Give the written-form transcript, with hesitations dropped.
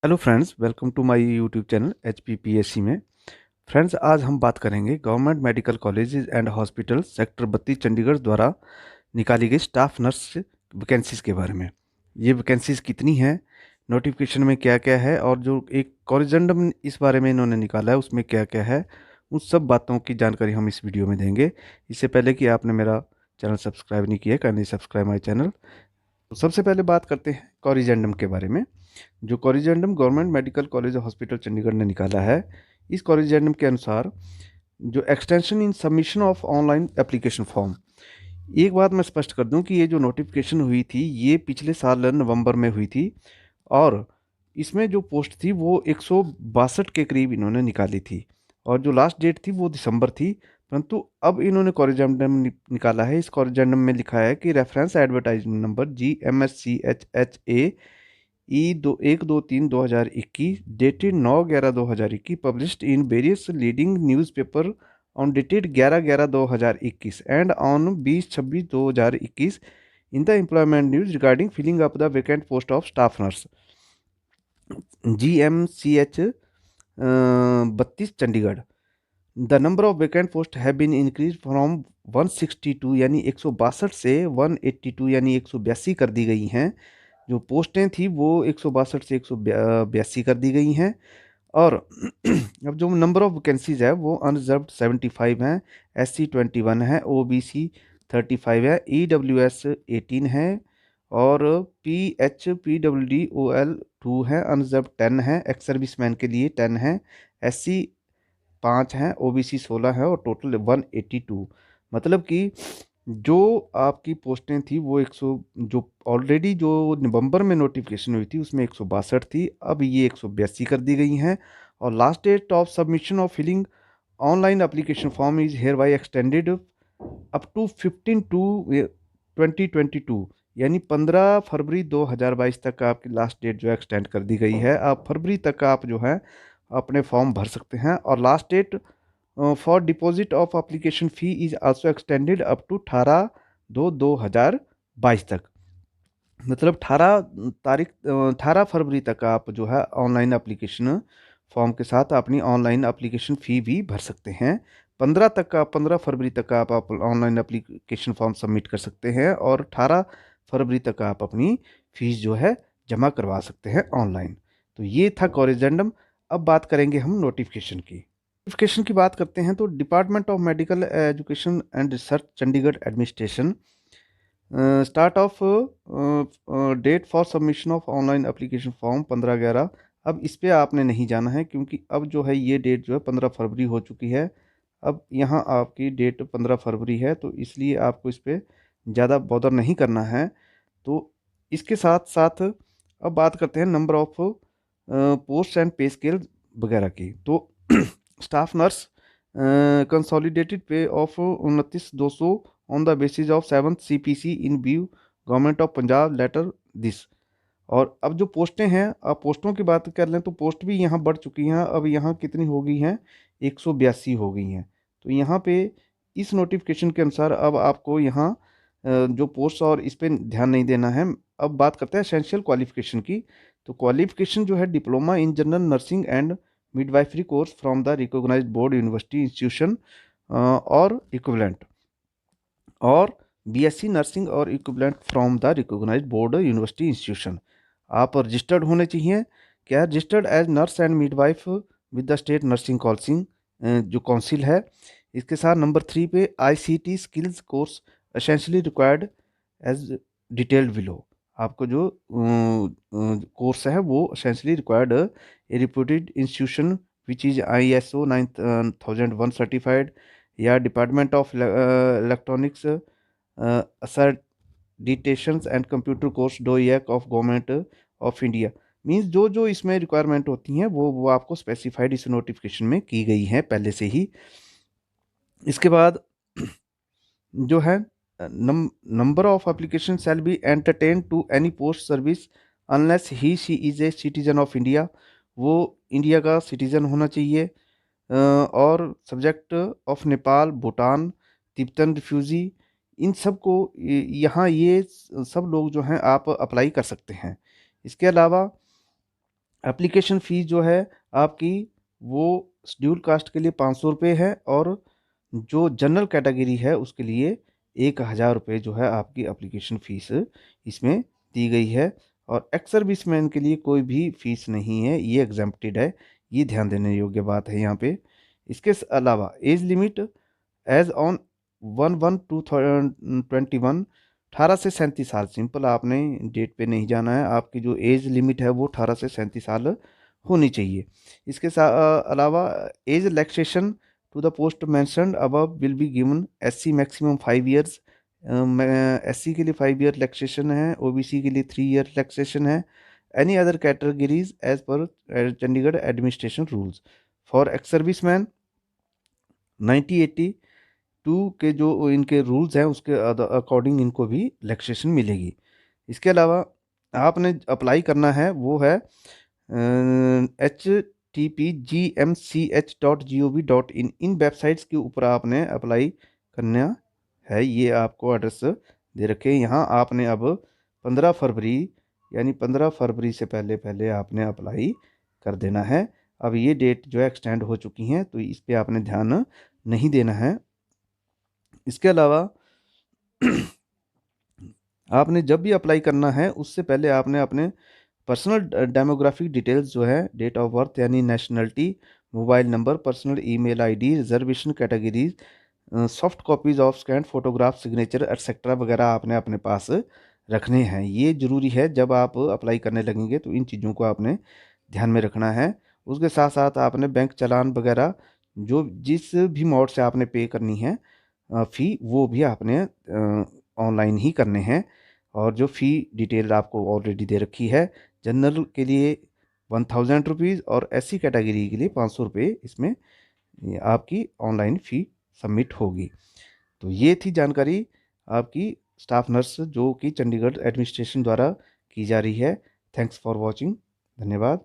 Hello friends, welcome to my YouTube channel HPPSC में। Friends, आज हम बात करेंगे government medical colleges and hospital sector 32 Chandigarh द्वारा निकाली गई स्टाफ नर्स वैकेंसीज के बारे में। ये वैकेंसीज कितनी हैं, नोटिफिकेशन में क्या क्या है, और जो एक कॉरिजेंडम इस बारे में इन्होंने निकाला है उसमें क्या क्या है, उन सब बातों की जानकारी हम इस वीडियो में देंगे। इससे पहले कि आपने मेरा चैनल सब्सक्राइब नहीं किया, काइंडली सब्सक्राइब माई चैनल। तो सबसे पहले बात करते हैं कॉरिजेंडम के बारे में। जो कॉरिजेंडम गवर्नमेंट मेडिकल कॉलेज और हॉस्पिटल चंडीगढ़ ने निकाला है, इस कॉरिजेंडम के अनुसार जो extension in submission of online application form, एक बात मैं स्पष्ट कर दूं कि ये जो नोटिफिकेशन हुई थी ये पिछले साल नवंबर में हुई थी, और इसमें जो पोस्ट थी वो 162 के करीब इन्होंने निकाली थी, और जो लास्ट डेट थी वो दिसंबर थी। परंतु अब इन्होंने कॉरिजेंडम निकाला है। इस कॉरिजेंडम में लिखा है कि reference advertisement number GMSCHHA E123/2021 dated 9/11/2021 published in various leading newspaper on dated 11/11/2021 and on 20/26/2021 in the employment news regarding filling up the vacant post of staff nurse GMCH 32 Chandigarh. The number of vacant post have been increase from 162 यानी 162 से 182 यानी 182 कर दी गई हैं। जो पोस्टें थी वो 162 से 182 कर दी गई हैं। और अब जो नंबर ऑफ वैकेंसीज है वो अनरिजर्व्ड 75 हैं, SC 21 है, OBC 35 है, EWS 18 है, और PHPWDOL 2 है, अनरिजर्व्ड 10 है, एक्स सर्विसमैन के लिए 10 है, SC 5 हैं, OBC 16 है, और टोटल 182। मतलब कि जो आपकी पोस्टें थी वो 100, जो ऑलरेडी जो नवंबर में नोटिफिकेशन हुई थी उसमें 162 थी, अब ये 182 कर दी गई हैं। और last date of submission of filling online application form is hereby extended up to 15/2/2022 यानी 15 फरवरी 2022 तक आपकी लास्ट डेट जो है एक्सटेंड कर दी गई है। आप फरवरी तक आप जो है अपने फॉर्म भर सकते हैं। और last date for deposit of application fee is also extended up to 18/2/2022 तक। मतलब 18 फरवरी तक आप जो है ऑनलाइन एप्लीकेशन फॉर्म के साथ अपनी ऑनलाइन एप्लीकेशन फ़ी भी भर सकते हैं। 15 फरवरी तक आप ऑनलाइन एप्लीकेशन फॉर्म सबमिट कर सकते हैं, और 18 फरवरी तक आप अपनी फ़ीस जो है जमा करवा सकते हैं ऑनलाइन। तो ये था कॉरिजेंडम। अब बात करेंगे हम नोटिफिकेशन की। नोटिफिकेशन की बात करते हैं तो department of medical education and research Chandigarh administration start of date for submission of online application form 15/11। अब इस पे आपने नहीं जाना है क्योंकि अब जो है ये डेट जो है 15 फरवरी हो चुकी है। अब यहाँ आपकी डेट 15 फरवरी है, तो इसलिए आपको इस पे ज़्यादा बॉदर नहीं करना है। तो इसके साथ साथ अब बात करते हैं number of post and pay scale वगैरह की। तो staff nurse consolidated pay of 29,200 on the basis of 7th CPC in view government of Punjab letter this. और अब जो पोस्टें हैं, अब पोस्टों की बात कर लें तो पोस्ट भी यहाँ बढ़ चुकी हैं। अब यहाँ कितनी हो गई हैं, 182 हो गई हैं। तो यहाँ पे इस नोटिफिकेशन के अनुसार अब आपको यहाँ जो पोस्ट और इस पे ध्यान नहीं देना है। अब बात करते हैं एसेंशियल क्वालिफिकेशन की। तो क्वालिफिकेशन जो है diploma in general nursing and midwifery course from the recognised board university institution और इक्विवेलेंट, और BSc नर्सिंग और equivalent from the recognised board university institution. आप रजिस्टर्ड होने चाहिए। क्या, registered as nurse and midwife with the state nursing council, जो council है। इसके साथ नंबर 3 पे ICT skills course essentially required as detailed below. आपको जो कोर्स है वो essentially required a reputed institution which is ISO 9001 certified, या department of electronics accreditations and computer course DOEACC of government of India. Means जो जो इसमें requirement होती हैं वो आपको स्पेसिफाइड इस नोटिफिकेशन में की गई हैं पहले से ही। इसके बाद जो है number of application shall be entertain to any post service unless he she is a citizen of India. वो इंडिया का सिटीजन होना चाहिए। और subject of Nepal, Bhutan, Tibetan refugee, इन सब को यहाँ ये सब लोग जो हैं आप अप्लाई कर सकते हैं। इसके अलावा एप्लीकेशन फ़ीस जो है आपकी वो शेड्यूल कास्ट के लिए 500 रुपये है, और जो जनरल कैटेगरी है उसके लिए 1000 रुपये जो है आपकी एप्लीकेशन फ़ीस इसमें दी गई है। और एक्स सर्विसमैन के लिए कोई भी फ़ीस नहीं है, ये एग्जम्प्टेड है, ये ध्यान देने योग्य बात है यहाँ पे। इसके अलावा एज लिमिट एज ऑन 1/1/2021, 18 से 37 साल। सिंपल, आपने डेट पे नहीं जाना है, आपकी जो एज लिमिट है वो 18 से 37 साल होनी चाहिए। इसके अलावा age relaxation to the post mentioned above will be given. SC maximum 5 years, SC के लिए 5 ईयर रिलैक्सेशन है, ओबीसी के लिए 3 ईयर रिलैक्सेशन है। Any other categories as per Chandigarh administration rules. For ex serviceman 1982 के जो इनके रूल्स हैं उसके अकॉर्डिंग इनको भी रिलैक्सेशन मिलेगी। इसके अलावा आपने अप्लाई करना है वो है HTPGMCH.gov.in, इन वेबसाइट्स के ऊपर आपने अप्लाई करना है। ये आपको एड्रेस दे रखे हैं। यहाँ आपने अब 15 फरवरी, यानी 15 फरवरी से पहले पहले आपने अप्लाई कर देना है। अब ये डेट जो है एक्सटेंड हो चुकी हैं, तो इस पर आपने ध्यान नहीं देना है। इसके अलावा आपने जब भी अप्लाई करना है उससे पहले आपने अपने पर्सनल डेमोग्राफिक डिटेल्स जो है, डेट ऑफ बर्थ यानी nationality, mobile number, personal email ID, reservation categories, soft copies of scan photograph, signature etcetera वगैरह आपने अपने पास रखने हैं। ये ज़रूरी है, जब आप अप्लाई करने लगेंगे तो इन चीज़ों को आपने ध्यान में रखना है। उसके साथ साथ आपने बैंक चालान वगैरह जो जिस भी मोड से आपने पे करनी है फ़ी, वो भी आपने ऑनलाइन ही करने हैं। और जो फ़ी डिटेल आपको ऑलरेडी दे रखी है, जनरल के लिए 1000 रुपीज़ और एससी कैटेगरी के लिए 500 रुपये, इसमें ये आपकी ऑनलाइन फ़ी सबमिट होगी। तो ये थी जानकारी आपकी स्टाफ नर्स जो कि चंडीगढ़ एडमिनिस्ट्रेशन द्वारा की जा रही है। Thanks for watching. धन्यवाद।